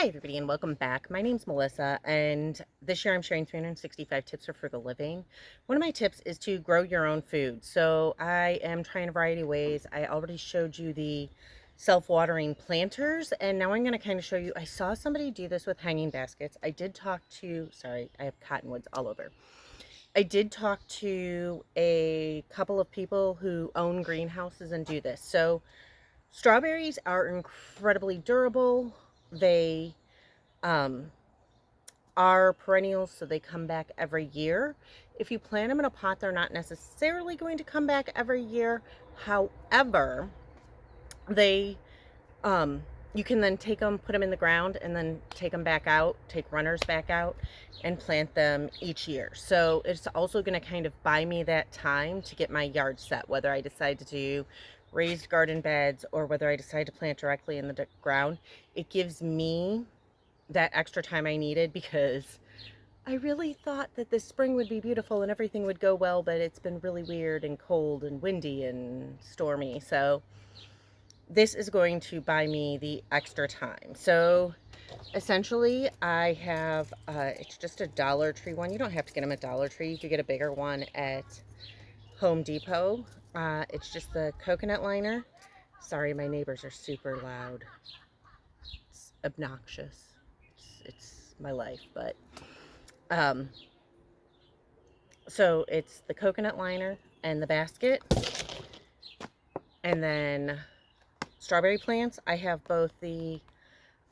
Hi, everybody, and welcome back. My name's Melissa, and this year I'm sharing 365 tips for frugal living. One of my tips is to grow your own food. So I am trying a variety of ways. I already showed you the self-watering planters, and now I'm going to kind of show you. I saw somebody do this with hanging baskets. I did talk to, sorry, I have cottonwoods all over. I did talk to a couple of people who own greenhouses and do this. So strawberries are incredibly durable. They um, are perennials, so they come back every year. If you plant them in a pot, they're not necessarily going to come back every year. However, they you can then take them, put them in the ground, and then take them back out, take runners back out, and plant them each year. So it's also going to kind of buy me that time to get my yard set, whether I decide to do raised garden beds or whether I decide to plant directly in the ground. It gives me that extra time I needed because I really thought that this spring would be beautiful and everything would go well, but it's been really weird and cold and windy and stormy. So this is going to buy me the extra time. So essentially I have, it's just a Dollar Tree one. You don't have to get them at Dollar Tree. You could get a bigger one at Home Depot. It's just the coconut liner. Sorry, my neighbors are super loud. It's obnoxious. It's my life, but um, so it's the coconut liner and the basket, and then strawberry plants. I have both the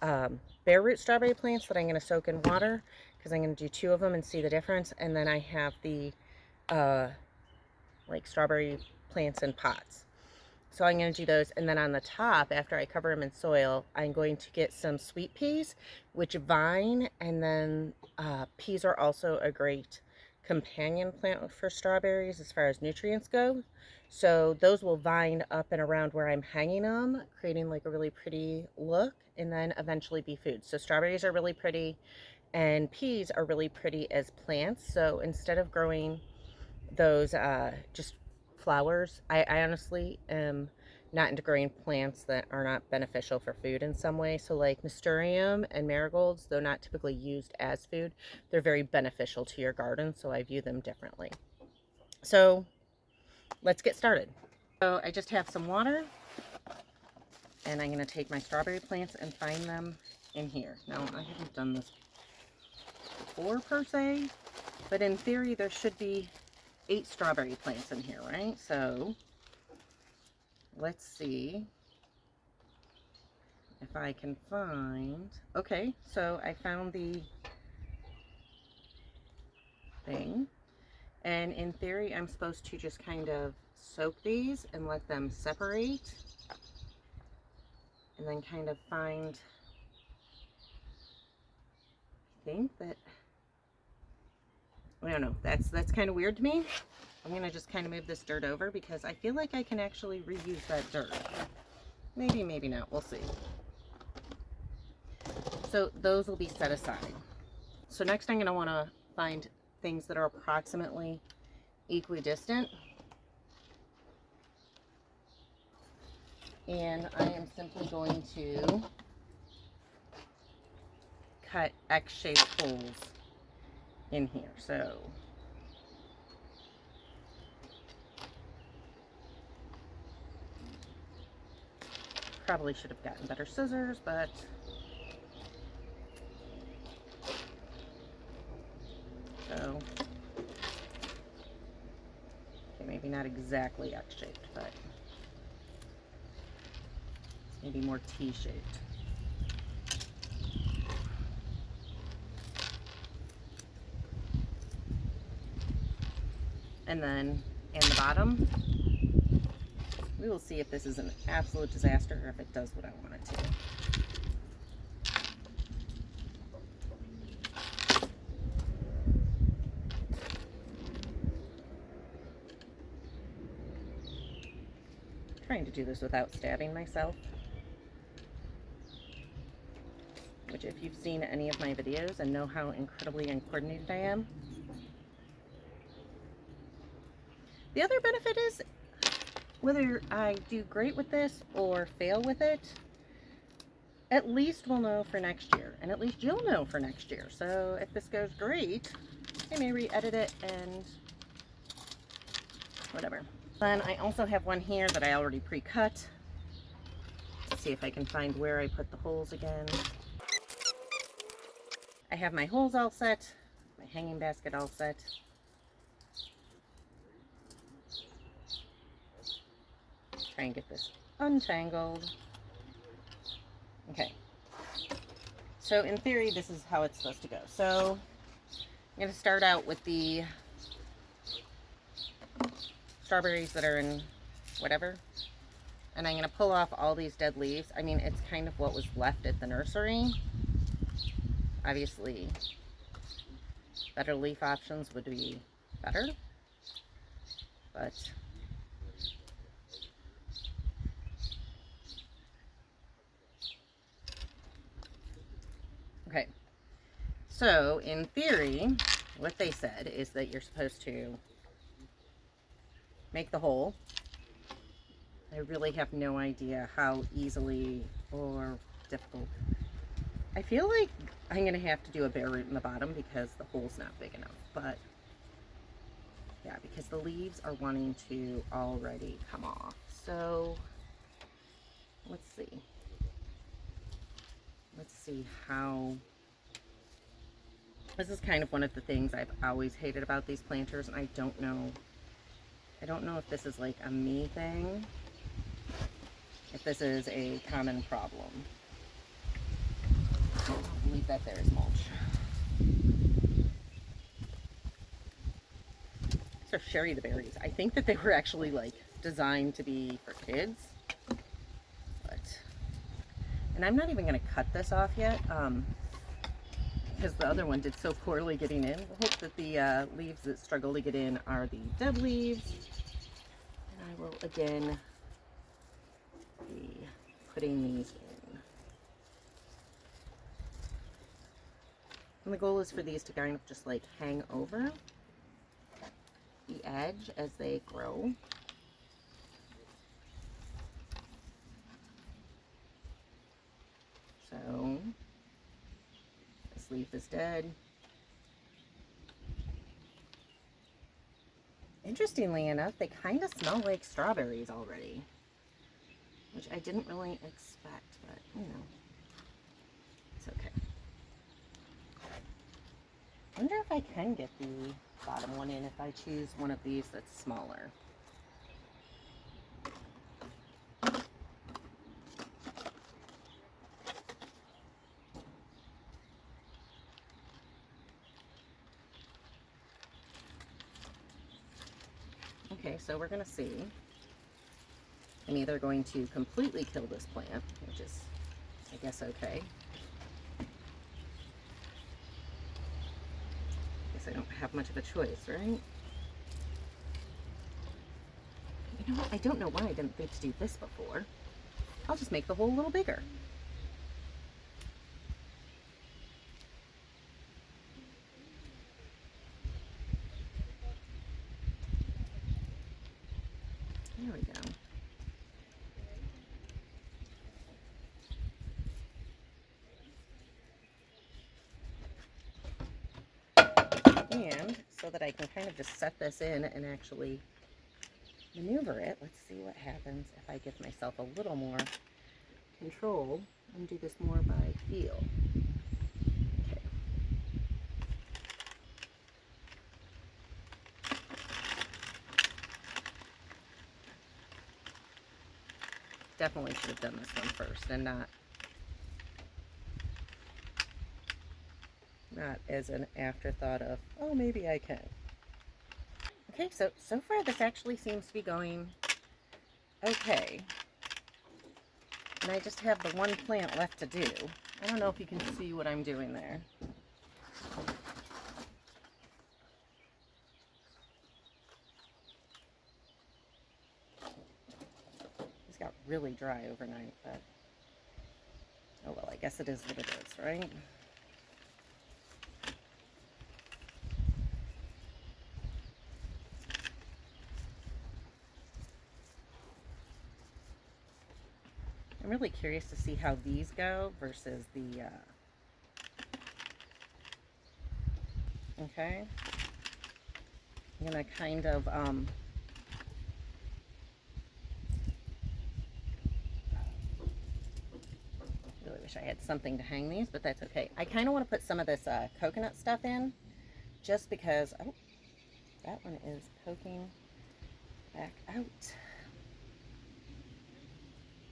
bare root strawberry plants that I'm going to soak in water because I'm going to do 2 of them and see the difference, and then I have the like strawberry plants in pots. So I'm going to do those, and then on the top, after I cover them in soil, I'm going to get some sweet peas, which vine, and then peas are also a great companion plant for strawberries as far as nutrients go. So those will vine up and around where I'm hanging them, creating like a really pretty look, and then eventually be food. So strawberries are really pretty, and peas are really pretty as plants. So instead of growing those just flowers, I honestly am not into growing plants that are not beneficial for food in some way. So like nasturtium and marigolds, though not typically used as food, they're very beneficial to your garden, so I view them differently. So let's get started. So I just have some water, and I'm going to take my strawberry plants and find them in here. Now I haven't done this before per se, but in theory there should be 8 strawberry plants in here, right? So let's see if I can find, okay, so I found the thing, and in theory I'm supposed to just kind of soak these and let them separate, and then kind of find, I think that, I don't know, that's kind of weird to me. I'm gonna just kind of move this dirt over because I feel like I can actually reuse that dirt. Maybe, maybe not, we'll see. So those will be set aside. So next I'm going to want to find things that are approximately equidistant. And I am simply going to cut X-shaped holes in here. So probably should have gotten better scissors, but so okay, maybe not exactly X-shaped, but maybe more T-shaped. And then in the bottom, we will see if this is an absolute disaster or if it does what I want it to. Trying to do this without stabbing myself, which if you've seen any of my videos and know how incredibly uncoordinated I am. The other benefit is, whether I do great with this or fail with it, at least we'll know for next year, and at least you'll know for next year. So if this goes great, I may re-edit it and whatever. Then I also have one here that I already pre-cut. Let's see if I can find where I put the holes again. I have my holes all set, my hanging basket all set. Try and get this untangled. Okay. So in theory, this is how it's supposed to go. So I'm going to start out with the strawberries that are in whatever. And I'm going to pull off all these dead leaves. I mean, it's kind of what was left at the nursery. Obviously, better leaf options would be better. But okay. So in theory, what they said is that you're supposed to make the hole. I really have no idea how easily or difficult. I feel like I'm going to have to do a bare root in the bottom because the hole's not big enough. But yeah, because the leaves are wanting to already come off. So let's see. Let's see how. This is kind of one of the things I've always hated about these planters, and I don't know if this is like a me thing, if this is a common problem. I'll leave that there as mulch. So Sherry the berries. I think that they were actually like designed to be for kids. And I'm not even going to cut this off yet, because the other one did so poorly getting in. I hope that the leaves that struggle to get in are the dead leaves. And I will again be putting these in. And the goal is for these to kind of just like hang over the edge as they grow. So this leaf is dead. Interestingly enough, they kind of smell like strawberries already, which I didn't really expect, but you know, it's okay. I wonder if I can get the bottom one in if I choose one of these that's smaller. Okay, so we're going to see. I'm either going to completely kill this plant, which is, I guess, okay. Guess I don't have much of a choice, right? You know what? I don't know why I didn't think to do this before. I'll just make the hole a little bigger. There we go. And so that I can kind of just set this in and actually maneuver it, let's see what happens if I give myself a little more control and do this more by feel. Okay. Definitely should have done this one first and not as an afterthought of, oh, maybe I can. Okay, so far this actually seems to be going okay. And I just have the one plant left to do. I don't know if you can see what I'm doing there. It's got really dry overnight, but oh well, I guess it is what it is, right? really curious to see how these go versus the, okay. I'm gonna kind of, really wish I had something to hang these, but that's okay. I kind of want to put some of this coconut stuff in, just because, oh, that one is poking back out,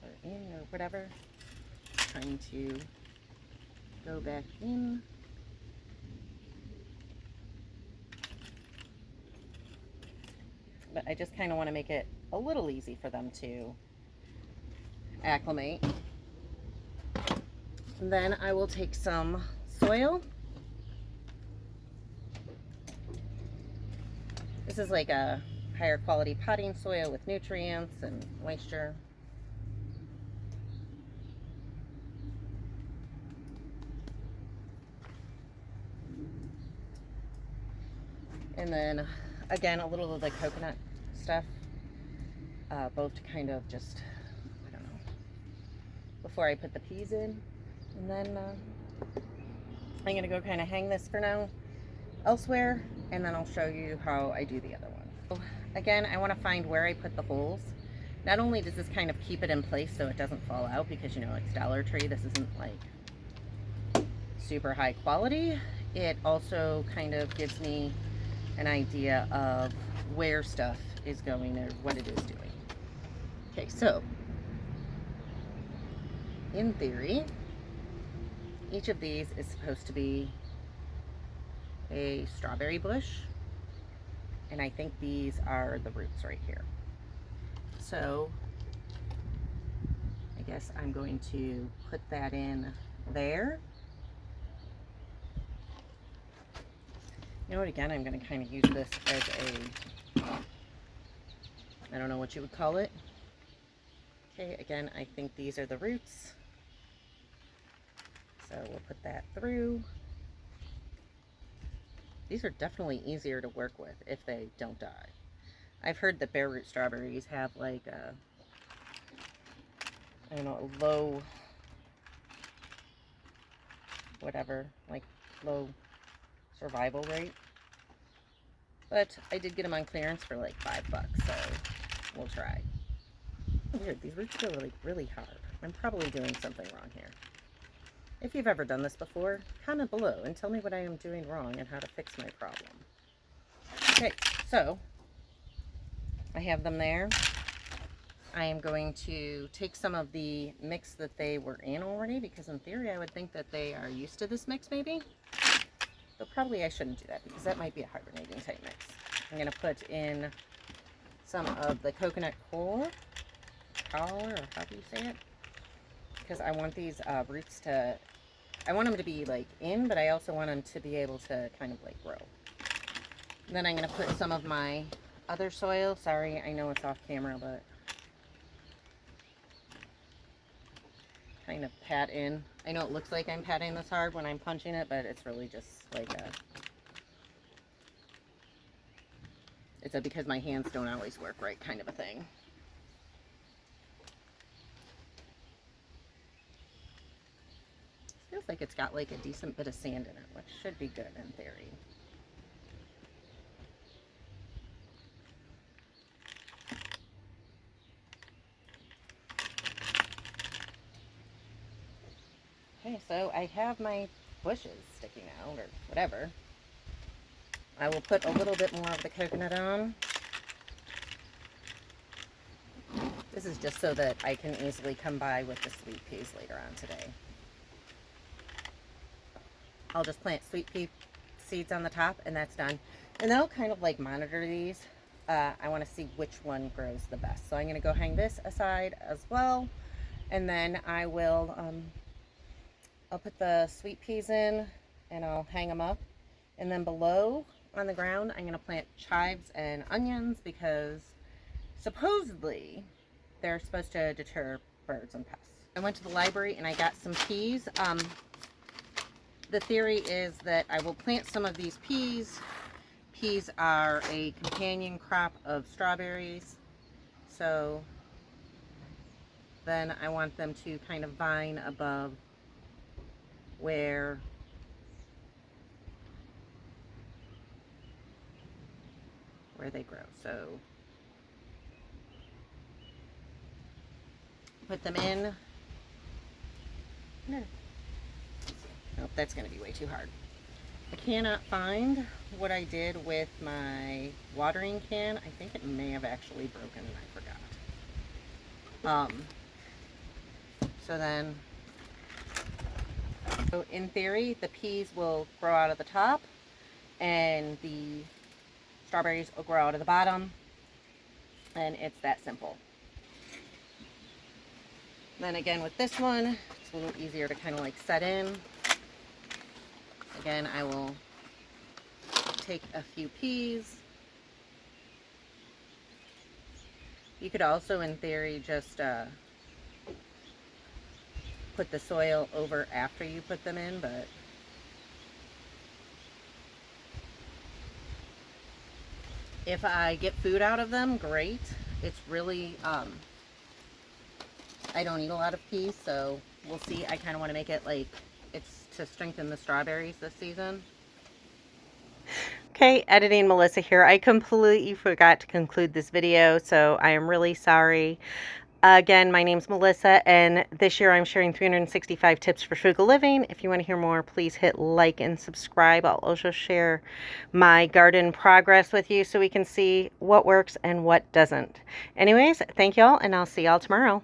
or in, or whatever. Trying to go back in. But I just kind of want to make it a little easy for them to acclimate. And then I will take some soil. This is like a higher quality potting soil with nutrients and moisture. And then again, a little of the coconut stuff, both to kind of just, I don't know, before I put the peas in. And then I'm gonna go kind of hang this for now elsewhere, and then I'll show you how I do the other one. So again, I want to find where I put the holes. Not only does this kind of keep it in place so it doesn't fall out, because you know it's Dollar Tree, this isn't like super high quality, it also kind of gives me an idea of where stuff is going or what it is doing. Okay, so in theory, each of these is supposed to be a strawberry bush, and I think these are the roots right here. So I guess I'm going to put that in there. You know what, again, I'm going to kind of use this as a, I don't know what you would call it. Okay, again, I think these are the roots. So we'll put that through. These are definitely easier to work with if they don't die. I've heard that bare root strawberries have like a, I don't know, a low, whatever, like low survival rate. But I did get them on clearance for like $5, so we'll try. Weird, these roots feel really hard. I'm probably doing something wrong here. If you've ever done this before, comment below and tell me what I am doing wrong and how to fix my problem. Okay, so I have them there. I am going to take some of the mix that they were in already, because in theory I would think that they are used to this mix maybe. But probably I shouldn't do that, because that might be a hibernating type mix. I'm going to put in some of the coconut coir, or how do you say it? Because I want these roots to, I want them to be like in, but I also want them to be able to kind of like grow. And then I'm going to put some of my other soil. Sorry, I know it's off camera, but kind of pat in. I know it looks like I'm patting this hard when I'm punching it, but it's really just like a, it's a because my hands don't always work right kind of a thing. Feels like it's got like a decent bit of sand in it, which should be good in theory. Okay, so I have my bushes sticking out, or whatever. I will put a little bit more of the coconut on. This is just so that I can easily come by with the sweet peas later on today. I'll just plant sweet pea seeds on the top, and that's done. And then I'll kind of like monitor these. I want to see which one grows the best. So I'm going to go hang this aside as well. And then I will, I'll put the sweet peas in and I'll hang them up. And then below on the ground, I'm going to plant chives and onions, because supposedly they're supposed to deter birds and pests. I went to the library and I got some peas. The theory is that I will plant some of these peas. Peas are a companion crop of strawberries. So then I want them to kind of vine above where they grow. So put them in. Nope, that's going to be way too hard. I cannot find what I did with my watering can. I think it may have actually broken and I forgot. So then, so in theory, the peas will grow out of the top and the strawberries will grow out of the bottom, and it's that simple. Then again with this one, it's a little easier to kind of like set in. Again, I will take a few peas. You could also, in theory, just put the soil over after you put them in, but if I get food out of them, great. It's really, I don't eat a lot of peas, so we'll see. I kind of want to make it like it's to strengthen the strawberries this season. Okay, editing Melissa here. I completely forgot to conclude this video, so I am really sorry. Again, my name's Melissa, and this year I'm sharing 365 tips for frugal living. If you want to hear more, please hit like and subscribe. I'll also share my garden progress with you so we can see what works and what doesn't. Anyways, thank y'all, and I'll see y'all tomorrow.